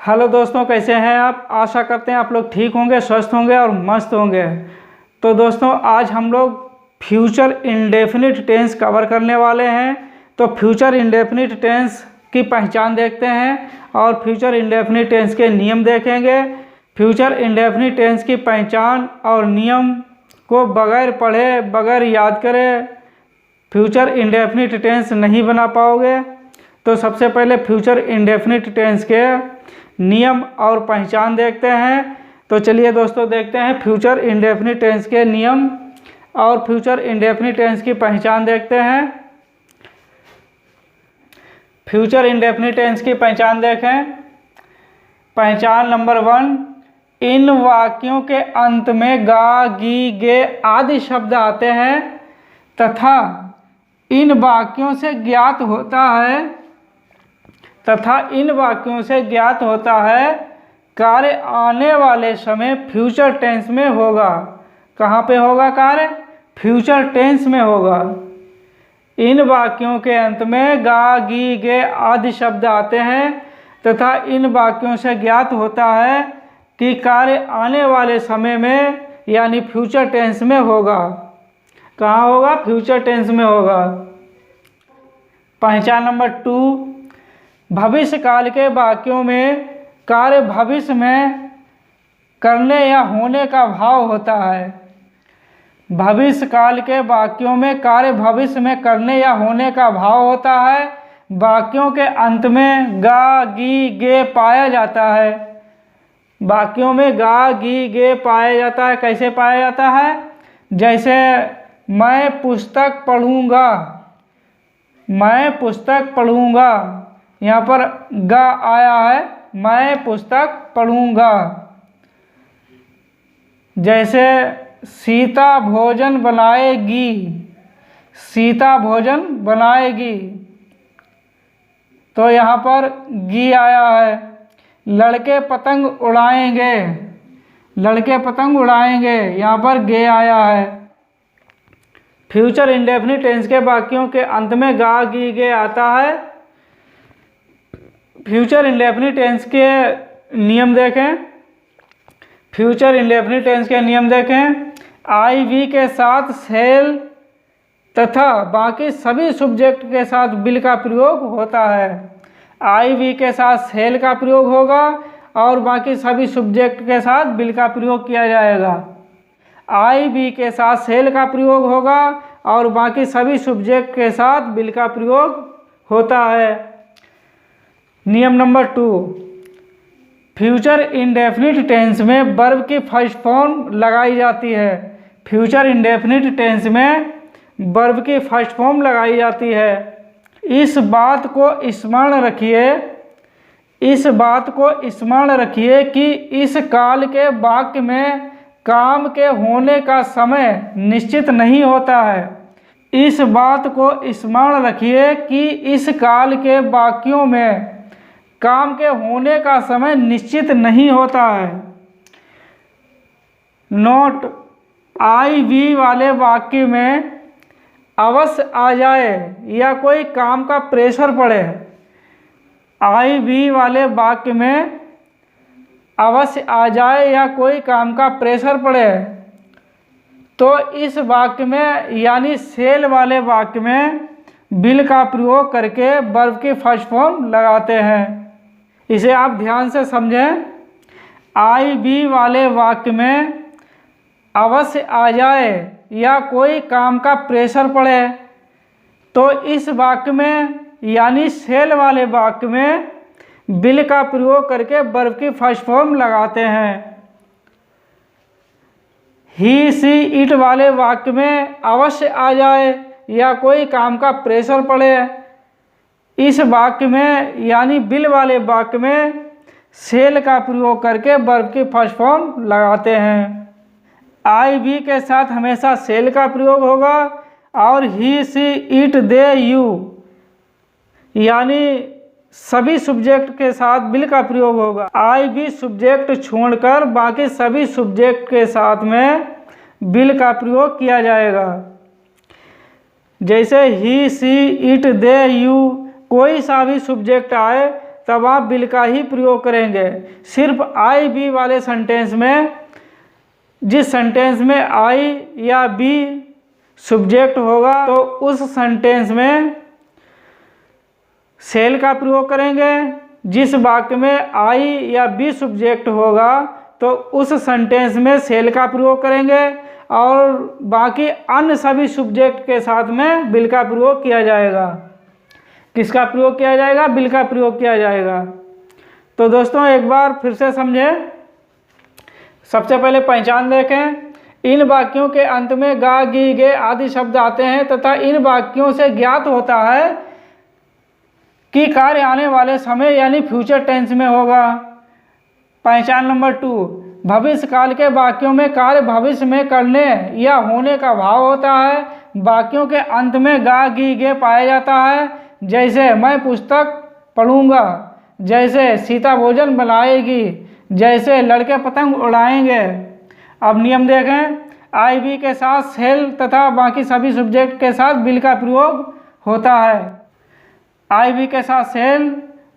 Hello दोस्तों, कैसे हैं आप। आशा करते हैं आप लोग ठीक होंगे, स्वस्थ होंगे और मस्त होंगे। तो दोस्तों, आज हम लोग फ्यूचर इंडेफिनिट टेंस कवर करने वाले हैं। तो फ्यूचर इंडेफिनिट टेंस की पहचान देखते हैं और फ्यूचर इंडेफिनिट टेंस के नियम देखेंगे। फ्यूचर इंडेफिनिट टेंस की पहचान और नियम को बगैर पढ़े, बगैर याद करे फ्यूचर इंडेफिनिट टेंस नहीं बना पाओगे। तो सबसे पहले फ्यूचर इंडेफिनिट टेंस के नियम और पहचान देखते हैं। तो चलिए दोस्तों, देखते हैं फ्यूचर इंडेफिनिट टेंस के नियम और फ्यूचर इंडेफिनिट टेंस की पहचान देखते हैं। फ्यूचर इंडेफिनिट टेंस की पहचान देखें। पहचान नंबर 1, इन वाक्यों के अंत में गा, गी, गे आदि शब्द आते हैं तथा इन वाक्यों से ज्ञात होता है कार्य आने वाले समय फ्यूचर टेंस में होगा। कहाँ पे होगा कार्य? फ्यूचर टेंस में होगा। इन वाक्यों के अंत में गा, गी, गे आदि शब्द आते हैं तथा इन वाक्यों से ज्ञात होता है कि कार्य आने वाले समय में यानी फ्यूचर टेंस में होगा। कहाँ होगा? फ्यूचर टेंस में होगा। पहचान नंबर 2, भविष्य काल के वाक्यों में कार्य भविष्य में करने या होने का भाव होता है। भविष्य काल के वाक्यों में कार्य भविष्य में करने या होने का भाव होता है। वाक्यों के अंत में गा, गी, गे पाया जाता है। वाक्यों में गा, गी, गे पाया जाता है। कैसे पाया जाता है? जैसे मैं पुस्तक पढ़ूंगा, मैं पुस्तक पढ़ूंगा, यहाँ पर गा आया है, मैं पुस्तक पढ़ूंगा। जैसे सीता भोजन बनाएगी, सीता भोजन बनाएगी, तो यहाँ पर गी आया है। लड़के पतंग उड़ाएंगे, लड़के पतंग उड़ाएंगे, यहाँ पर गे आया है। फ्यूचर इंडेफिनिट टेंस के वाक्यों के अंत में गा, गी, गे आता है। फ्यूचर इंडेफिनिट टेंस के नियम देखें। फ्यूचर इंडेफिनिट टेंस के नियम देखें। आई, वी के साथ सेल तथा बाकी सभी सब्जेक्ट के साथ बिल का प्रयोग होता है। आई, वी के साथ सेल का प्रयोग होगा और बाकी सभी सब्जेक्ट के साथ बिल का प्रयोग किया जाएगा। आई, वी के साथ सेल का प्रयोग होगा और बाकी सभी सब्जेक्ट के साथ बिल का प्रयोग होता है। नियम नंबर 2, फ्यूचर इंडेफिनिट टेंस में वर्ब की फर्स्ट फॉर्म लगाई जाती है। फ्यूचर इंडेफिनिट टेंस में वर्ब की फर्स्ट फॉर्म लगाई जाती है। इस बात को स्मरण रखिए कि इस काल के वाक्य में काम के होने का समय निश्चित नहीं होता है। इस बात को स्मरण रखिए कि इस काल के वाक्यों में काम के होने का समय निश्चित नहीं होता है। नोट, आई, वी वाले वाक्य में अवश्य आ जाए या कोई काम का प्रेशर पड़े। आई, वी वाले वाक्य में अवश्य आ जाए या कोई काम का प्रेशर पड़े तो इस वाक्य में यानी सेल वाले वाक्य में बिल का प्रयोग करके वर्ब की फर्स्ट फॉर्म लगाते हैं। इसे आप ध्यान से समझें। आई, वी वाले वाक्य में अवश्य आ जाए या कोई काम का प्रेशर पड़े तो इस वाक्य में यानी सेल वाले वाक्य में बिल का प्रयोग करके वर्ब की फर्स्ट फॉर्म लगाते हैं। ही, सी, इट वाले वाक्य में अवश्य आ जाए या कोई काम का प्रेशर पड़े इस वाक्य में यानी बिल वाले वाक्य में सेल का प्रयोग करके वर्ब की फर्स्ट फॉर्म लगाते हैं। आई, वी के साथ हमेशा सेल का प्रयोग होगा और ही, सी, इट, दे, यू यानी सभी सब्जेक्ट के साथ बिल का प्रयोग होगा। आई, वी सब्जेक्ट छोड़कर बाकी सभी सब्जेक्ट के साथ में बिल का प्रयोग किया जाएगा। जैसे ही, सी, इट, दे, यू कोई सा भी सब्जेक्ट आए तब आप विल का ही प्रयोग करेंगे। सिर्फ आई बी वाले सेंटेंस में, जिस सेंटेंस में आई या बी सब्जेक्ट होगा तो उस सेंटेंस में सेल का प्रयोग करेंगे। जिस वाक्य में आई या बी सब्जेक्ट होगा तो उस सेंटेंस में सेल का प्रयोग करेंगे और बाकी अन्य सभी सब्जेक्ट के साथ में विल का प्रयोग किया जाएगा। किसका प्रयोग किया जाएगा? विल का प्रयोग किया जाएगा। तो दोस्तों एक बार फिर से समझें। सबसे पहले पहचान देखें। इन वाक्यों के अंत में गा, गी, गे आदि शब्द आते हैं तथा इन वाक्यों से ज्ञात होता है कि कार्य आने वाले समय यानी फ्यूचर टेंस में होगा। पहचान नंबर 2, भविष्य काल के वाक्यों में कार्य भविष्य में करने या होने का भाव होता है। वाक्यों के अंत में गा, गी, गे पाया जाता है। जैसे मैं पुस्तक पढ़ूंगा, जैसे सीता भोजन बनाएगी, जैसे लड़के पतंग उड़ाएंगे। अब नियम देखें। आई बी के साथ सेल तथा बाकी सभी सब्जेक्ट के साथ विल का प्रयोग होता है। आई बी के साथ सेल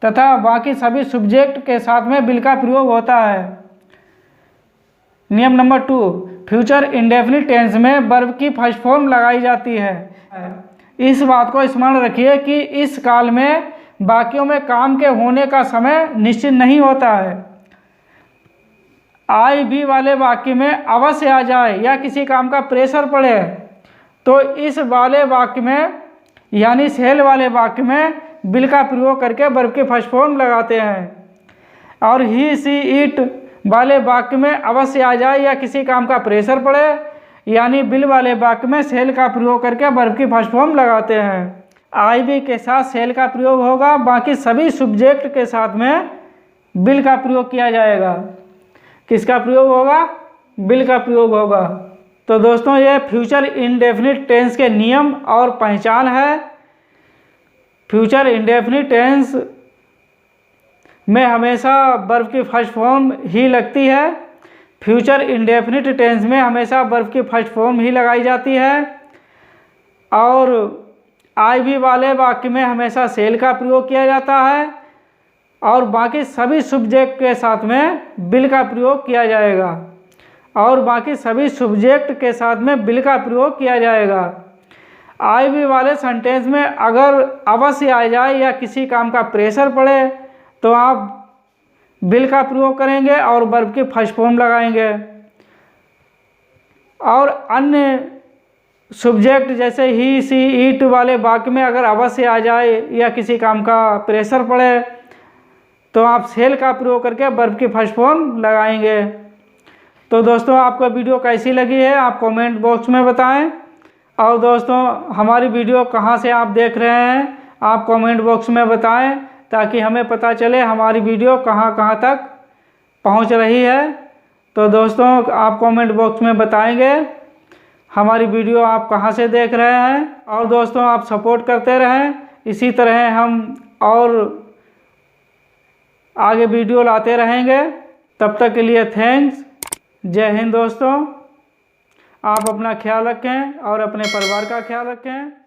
तथा बाकी सभी सब्जेक्ट के साथ में विल का प्रयोग होता है। नियम नंबर 2, फ्यूचर इंडेफिनिट टेंस में वर्ब की फर्स्ट फॉर्म लगाई जाती है। इस बात को स्मरण रखिए कि इस काल में वाक्यों में काम के होने का समय निश्चित नहीं होता है। आई बी वाले वाक्य में अवश्य आ जाए या किसी काम का प्रेशर पड़े तो इस वाले वाक्य में यानी सेल वाले वाक्य में विल का प्रयोग करके वर्ब की फर्स्ट फॉर्म लगाते हैं। और ही, सी, इट वाले वाक्य में अवश्य आ जाए या किसी काम का प्रेशर पड़े यानी विल वाले वाक्य में सेल का प्रयोग करके वर्ब की फर्स्ट फॉर्म लगाते हैं। आई बी के साथ सेल का प्रयोग होगा, बाकी सभी सब्जेक्ट के साथ में विल का प्रयोग किया जाएगा। किसका प्रयोग होगा? विल का प्रयोग होगा। तो दोस्तों ये फ्यूचर इंडेफिनिट टेंस के नियम और पहचान है। फ्यूचर इंडेफिनिट टेंस में हमेशा वर्ब की फर्स्ट फॉर्म ही लगती है। फ्यूचर इंडेफिनिट टेंस में हमेशा वर्ब की फर्स्ट फॉर्म ही लगाई जाती है। और आई बी वाले वाक्य में हमेशा सेल का प्रयोग किया जाता है और बाकी सभी सब्जेक्ट के साथ में विल का प्रयोग किया जाएगा। और बाकी सभी सब्जेक्ट के साथ में विल का प्रयोग किया जाएगा। आई बी वाले सेंटेंस में अगर अवश्य आ जाए या किसी काम का प्रेशर पड़े तो आप विल का प्रयोग करेंगे और वर्ब की फर्स्ट फॉर्म लगाएंगे। और अन्य सब्जेक्ट जैसे ही, सी, इट वाले वाक्य में अगर अवश्य आ जाए या किसी काम का प्रेशर पड़े तो आप सेल का प्रयोग करके वर्ब की फर्स्ट फॉर्म लगाएंगे। तो दोस्तों आपको वीडियो कैसी लगी है आप कमेंट बॉक्स में बताएं। और दोस्तों हमारी वीडियो कहां से आप देख रहे हैं आप कमेंट बॉक्स में बताएं ताकि हमें पता चले हमारी वीडियो कहां तक पहुंच रही है। तो दोस्तों आप कमेंट बॉक्स में बताएंगे हमारी वीडियो आप कहां से देख रहे हैं। और दोस्तों आप सपोर्ट करते रहें, इसी तरह हम और आगे वीडियो लाते रहेंगे। तब तक के लिए थैंक्स। जय हिंद दोस्तों। आप अपना ख्याल रखें और अपने परिवार का ख्याल रखें।